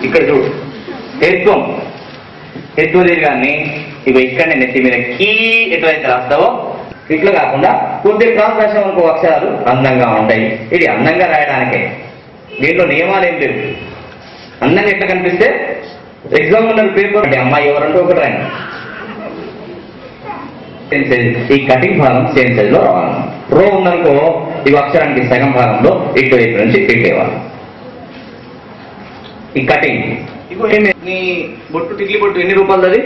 ఇక్కడ చూడు, ఎత్వ దీర్ఘాన్ని ఇవి ఇక్కడనే నెత్తి మీద కీ ఎట్లయితే రాస్తావో ఇట్లా కాకుండా కొద్దిగా క్రాస్ రాసామనుకో అక్షరాలు అందంగా ఉంటాయి. ఇది అందంగా రాయడానికే, దీంట్లో నియమాలు ఏం లేవు. అందంగా ఎట్లా కనిపిస్తే ఎగ్జామ్ ఉన్న పేపర్ అంటే అమ్మాయి ఎవరంటే ఒకటి రాయండి. ఈ కటింగ్ భాగం సేమ్ సైజ్ లో రావాలి. రో ఉందనుకో ఇవి అక్షరానికి సగం భాగంలో ఇటు వైపు నుంచి ఇట్టేవాళ్ళు. ఈ కటింగ్ ఇగో నీ బొట్టు టిక్లీ బొట్టు ఎన్ని రూపాయలు? అది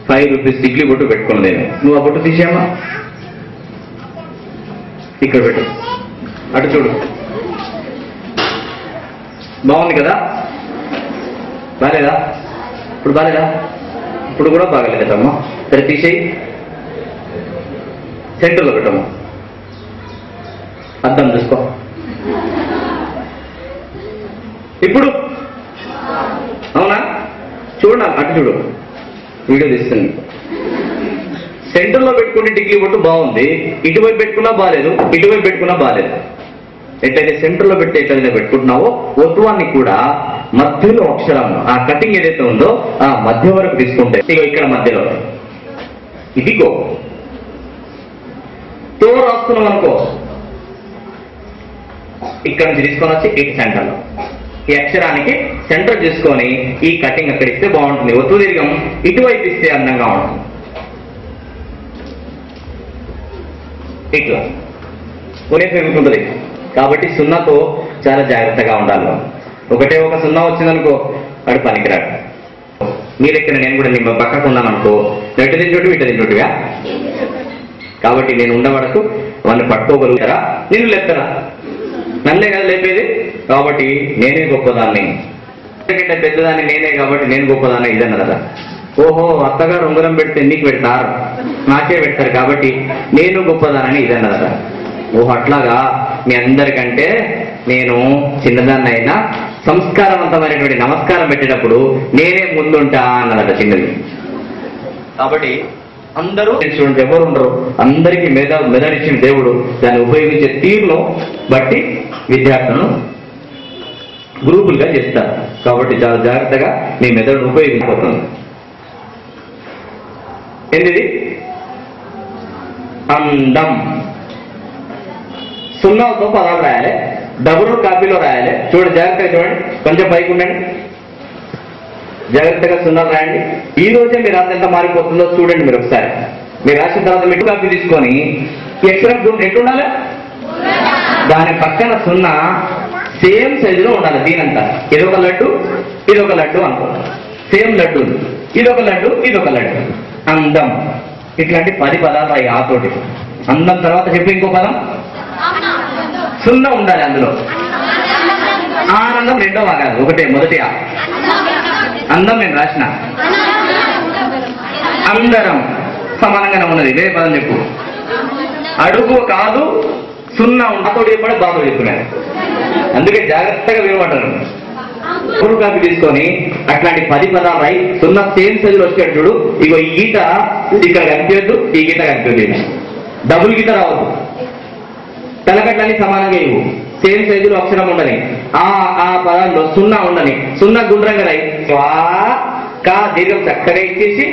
5 రూపీస్ టిక్లీ బొట్టు పెట్టుకోలేదు. నువ్వు ఆ బొట్టు తీసేయమ్మా, ఇక్కడ పెట్టు. అటు చూడు, బాగుంది కదా? బాగాలేదా? ఇప్పుడు బాగాలేదా? ఇప్పుడు కూడా బాగాలేదు కదమ్మా. సరే తీసేయి, సెంటర్లో పెట్టమ్మా. అర్థం చూసుకో. ఇప్పుడు అవునా? చూడు, అటు చూడు, వీడియో తీస్తుంది. సెంటర్లో పెట్టుకుంటే టిక్లీ బొట్టు బాగుంది, ఇటువైపు పెట్టుకున్నా బాగాలేదు, ఇటువైపు పెట్టుకున్నా బాగాలేదు. ఎట్లయితే సెంటర్లో పెట్టి ఎట్లయితే పెట్టుకుంటున్నావో ఒత్వాన్ని కూడా మధ్యలో అక్షరం ఆ కటింగ్ ఏదైతే ఉందో ఆ మధ్య వరకు తీసుకుంటే ఇక్కడ మధ్యలో ఇదిగో తో రాస్తున్నాం అనుకో, ఇక్కడ నుంచి తీసుకొని వచ్చి ఇటు సెంటర్లో ఈ అక్షరానికి సెంటర్ చేసుకొని ఈ కటింగ్ అక్కడ ఇస్తే బాగుంటుంది. ఒత్తు దీర్ఘం ఇటువైపు ఇస్తే అందంగా ఉంటుంది. ఇట్లా కొనే పెరుగుతుంటది. కాబట్టి సున్నాతో చాలా జాగ్రత్తగా ఉండాలి. ఒకటే ఒక సున్నా వచ్చిందనుకో వాడు పనికిరాడు. మీరు ఎక్కడ నేను కూడా నేను పక్కకు ఉన్నాను అనుకో, నెట్టు తింటోటి ఇట్ట తింటోటిగా. కాబట్టి నేను ఉండవరకు వాళ్ళని పట్టుకోగలుగుతారా, నేను లేపుతారా? నన్నే కదా లేపేది. కాబట్టి నేనే గొప్పదాన్ని, ఎందుకంటే పెద్దదాన్ని నేనే కాబట్టి నేను గొప్పదాన్ని ఇదన్న కదా. ఓహో అత్తగారు ఉంగరం పెడితే నీకు పెడతారు, నాకే పెడతారు కాబట్టి నేను గొప్పదానని ఇదన్న కదా. ఓహో అట్లాగా మీ అందరికంటే నేను చిన్నదాన్ని అయినా సంస్కారవంతమైనటువంటి నమస్కారం పెట్టేటప్పుడు నేనే ముందుంటా అన్నదట చిన్నది. కాబట్టి అందరూ చూడండి, ఎవరు ఉండరు, అందరికీ మెదడిచ్చిన దేవుడు దాన్ని ఉపయోగించే తీరును బట్టి విద్యార్థులను గ్రూపులుగా చేస్తారు. కాబట్టి చాలా జాగ్రత్తగా మీ మెదడును ఉపయోగించబోతుంది. ఏంటిది? అందం. సున్నాతో పదాలు రాయాలి, డబుల్ కాపీలో రాయాలి. చూడండి జాగ్రత్తగా, చూడండి కొంచెం పైకి ఉండండి, జాగ్రత్తగా సున్నాలు రాయండి. ఈ రోజే మీరు రాసి ఎంత మారిపోతుందో చూడండి. మీరు ఒకసారి మీరు రాసిన తర్వాత మిట్టు కాపీ తీసుకొని అక్షరం ఎట్టు ఉండాలి, దాని పక్కన సున్నా సేమ్ సైజులో ఉండాలి. దీనంతా ఇదొక లడ్డు ఇదొక లడ్డు అనుకో, సేమ్ లడ్డు, ఇదొక లడ్డు ఇదొక లడ్డు. అందం. ఇట్లాంటి 10 పదాలు రాయి ఆతోటి. అందం తర్వాత చెప్పి ఇంకో పదం సున్నా ఉండాలి అందులో. ఆనందం రెండో కాదు, ఒకటే మొదటి అందం నేను రాసిన. అందరం సమానంగానే ఉన్నది, ఇదే పదం చెప్పు. అడుగు కాదు సున్నా ఉండతోడు చెప్పాడు, బాబు చెప్పున్నాడు. అందుకే జాగ్రత్తగా వినమంటారు. పూర్వ కాపీ తీసుకొని అట్లాంటి 10 పదాలు రాయి. సున్నా సేమ్ సైజులో వచ్చాడు చూడు. ఇగో ఈ గీత ఇక్కడ కనిపించద్దు, ఈ గీత కనిపించదు, డబుల్ గీత రావద్దు. తలకట్లన్నీ సమానంగా ఇవ్వు, సేమ్ సైజులో అక్షరం ఉండని. ఆ పదాల్లో సున్నా ఉండని. సున్నా గుండ్రంగా రాయి. కా దీర్ఘం చక్కగా ఇచ్చేసి,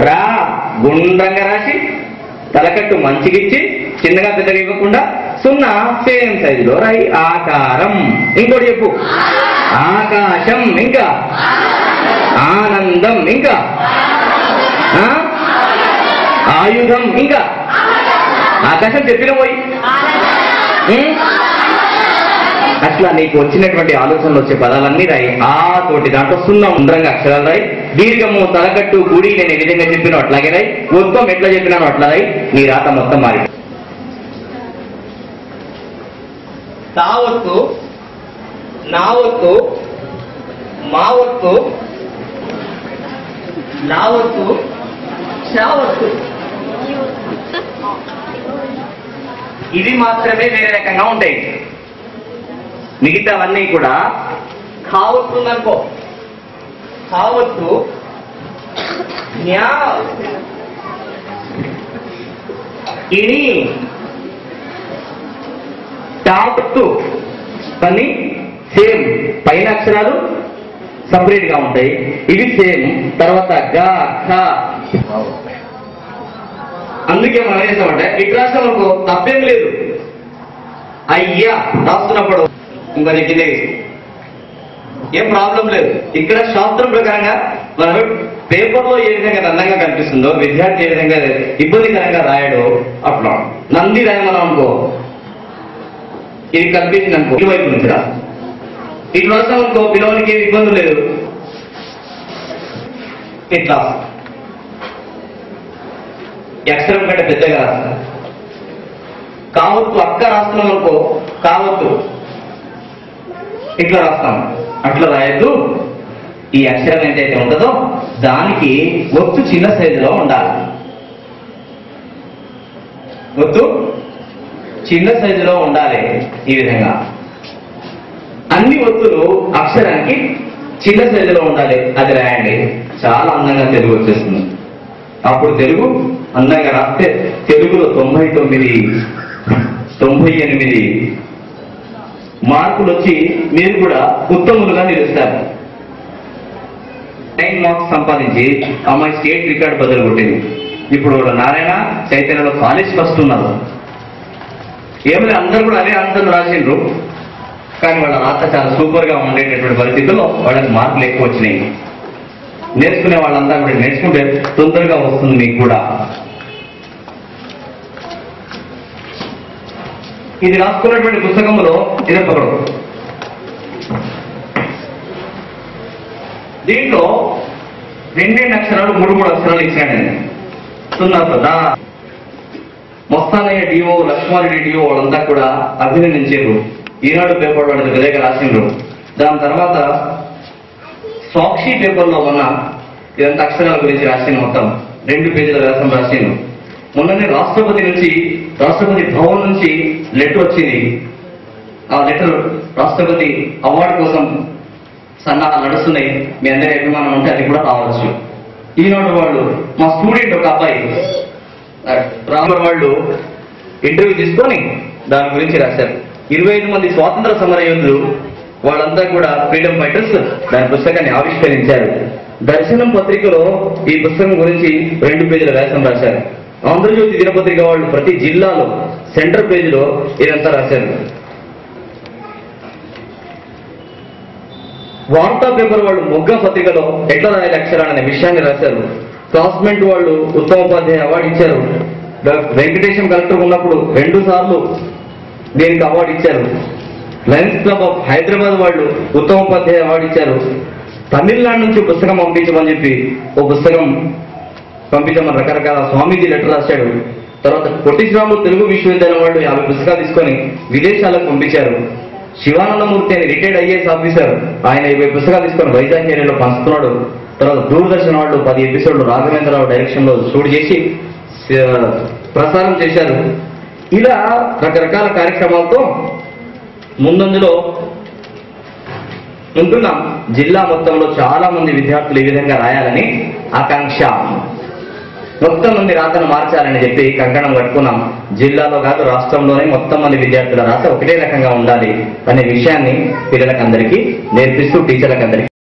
రా గుండ్రంగా రాసి, తలకట్టు మంచిగిచ్చి, చిన్నగా పెద్దగా ఇవ్వకుండా సున్నా సేమ్ సైజులో రాయి. ఆకారం. ఇంకోటి చెప్పు. ఆకాశం. ఇంకా ఆనందం. ఇంకా ఆయుధం. ఇంకా ఆకాశం చెప్పిన పోయి. అట్లా నీకు వచ్చినటువంటి ఆలోచనలు వచ్చే పదాలన్నీ రాయి. ఆ తోటి దాంట్లో సున్నా ఉండ్రంగా అక్షరాలు రాయి. దీర్ఘము తలకట్టు గుడి నేను ఏ విధంగా చెప్పినో అట్లాగే రాయి. మొత్తం ఎట్లా చెప్పినానో అట్లా రాయి. నీ రాత మొత్తం మారి. తావత్తు, నావత్తు, మావత్తు, లావత్తు, షావత్తు. ఇవి మాత్రమే వేరే రకంగా ఉంటాయి. మిగతావన్నీ కూడా కావత్తు ఉందనుకో, కావత్తు, న్యా, ఇని, టావత్తు అన్ని సేమ్. పైన అక్షరాలు సపరేట్ గా ఉంటాయి, ఇవి సేమ్. తర్వాత గా, ఖ. అందుకే మనం ఏం చేస్తామంటే ఇటు రాష్ట్రంలో తప్పేం లేదు. అయ్యా రాస్తున్నప్పుడు ఇంకా నెక్కిందే, ఏం ప్రాబ్లం లేదు. ఇక్కడ శాస్త్రం ప్రకారంగా మనం పేపర్లో ఏ విధంగా అందంగా కనిపిస్తుందో, విద్యార్థి ఏ విధంగా ఇబ్బందికరంగా రాయడో అట్లా నంది రాయమనం అనుకో, ఇది కనిపించింది అనుకో ఇటువైపు నుంచి రా. ఇటు రాస్తాం అనుకో పిల్లవానికి ఏమి ఇబ్బంది లేదు. ఇట్లా అక్షరం కంటే పెద్దగా రాస్తా. కావత్తు అక్క రాస్తున్నాం అనుకో, కావత్తు ఇట్లా రాస్తాం. అట్లా రాయద్దు. ఈ అక్షరం ఏదైతే ఉంటుందో దానికి ఒత్తు చిన్న సైజులో ఉండాలి. ఒత్తు చిన్న సైజులో ఉండాలి. ఈ విధంగా అన్ని ఒత్తులు అక్షరానికి చిన్న సైజులో ఉండాలి. అది రాయండి, చాలా అందంగా తెలుగు వచ్చేస్తుంది. అప్పుడు తెలుగు అందంగా రాస్తే తెలుగులో 98 మార్కులు వచ్చి మీరు కూడా ఉత్తములుగా నిలుస్తారు. 9 మార్క్స్ సంపాదించి అమ్మాయి స్టేట్ రికార్డు బదులు కొట్టింది. ఇప్పుడు నారాయణ చైతన్యలో కాలేజ్ ఫస్ట్ ఉన్నారు. ఏమైనా అందరూ కూడా అదే ఆన్సర్లు రాసిండ్రు, కానీ వాళ్ళ రాత చాలా సూపర్ గా ఉండేటటువంటి పరిస్థితుల్లో వాళ్ళకి మార్కులు ఎక్కువ వచ్చినాయి. నేర్చుకునే వాళ్ళంతా కూడా నేర్చుకుంటే తొందరగా వస్తుంది మీకు కూడా. ఇది రాసుకున్నటువంటి పుస్తకంలో ఇదొకడు. దీంట్లో 2 అక్షరాలు 3 అక్షరాలు ఇచ్చాడండి. సున్నారు కదా. మొత్తానయ్య డిఓ, లక్ష్మారెడ్డి డిఓ వాళ్ళంతా కూడా అభినందించారు. ఈనాడు పేపర్ వాళ్ళు విలేక రాసిండ్రు. దాని తర్వాత సాక్షి పేపర్లో ఉన్న ఇదంతా అక్షరాల గురించి రాసిన మొత్తం 2 పేజీల వ్యాసం రాసిండు. మొన్ననే రాష్ట్రపతి భవన్ నుంచి లెటర్ వచ్చింది. ఆ లెటర్ రాష్ట్రపతి అవార్డు కోసం సన్నాహాలు నడుస్తున్నాయి. మీ అందరి అభిమానం ఉంటే అది కూడా రావచ్చు. ఈనాడు వాళ్ళు మా స్టూడెంట్ ఒక అబ్బాయి వాళ్ళు ఇంటర్వ్యూ తీసుకొని దాని గురించి రాశారు. 25 మంది స్వాతంత్ర సమర యోధులు వాళ్ళంతా కూడా ఫ్రీడమ్ ఫైటర్స్ దాని పుస్తకాన్ని ఆవిష్కరించారు. దర్శనం పత్రికలో ఈ పుస్తకం గురించి 2 పేజీల వ్యాసం రాశారు. ఆంధ్రజ్యోతి దినపత్రిక వాళ్ళు ప్రతి జిల్లాలో సెంటర్ పేజీలో ఇదంతా రాశారు. వార్తా పేపర్ వాళ్ళు మొగ్గ పత్రికలో ఎట్లా రాయాలి అక్షరాలనే విషయాన్ని రాశారు. క్లాస్మేట్ వాళ్ళు ఉత్తమోపాధ్యాయ అవార్డు ఇచ్చారు. వెంకటేశం కలెక్టర్ ఉన్నప్పుడు 2 సార్లు దీనికి అవార్డు ఇచ్చారు. లయన్స్ క్లబ్ ఆఫ్ హైదరాబాద్ వాళ్ళు ఉత్తమోపాధ్యాయ అవార్డు ఇచ్చారు. తమిళనాడు నుంచి పుస్తకం పంపించమని చెప్పి ఓ పుస్తకం పంపించమని రకరకాల స్వామీజీ లెటర్ రాశాడు. తర్వాత పొట్టి శ్రీరాములు తెలుగు విశ్వవిద్యాలయం వాళ్ళు 50 పుస్తకాలు తీసుకొని విదేశాలకు పంపించారు. శివానందమూర్తి అని రిటైర్డ్ ఐఏఎస్ ఆఫీసర్, ఆయన 20 పుస్తకాలు తీసుకొని వైజాగ్ ఏరియాలో పంచుతున్నాడు. తర్వాత దూరదర్శన్ వాళ్ళు 10 ఎపిసోడ్లు రాఘవేంద్రరావు డైరెక్షన్ లో షూట్ చేసి ప్రసారం చేశారు. ఇలా రకరకాల కార్యక్రమాలతో ముందంజలో ఉంటున్నాం. జిల్లా మొత్తంలో చాలా మంది విద్యార్థులు ఈ విధంగా రాయాలని ఆకాంక్ష. మొత్తం మంది రాతను మార్చాలని చెప్పి కంకణం కట్టుకున్నాం. జిల్లాలో కాదు రాష్ట్రంలోనే మొత్తం మంది విద్యార్థుల రాత ఒకటే రకంగా ఉండాలి అనే విషయాన్ని పిల్లలకందరికీ నేర్పిస్తూ టీచర్లకందరికీ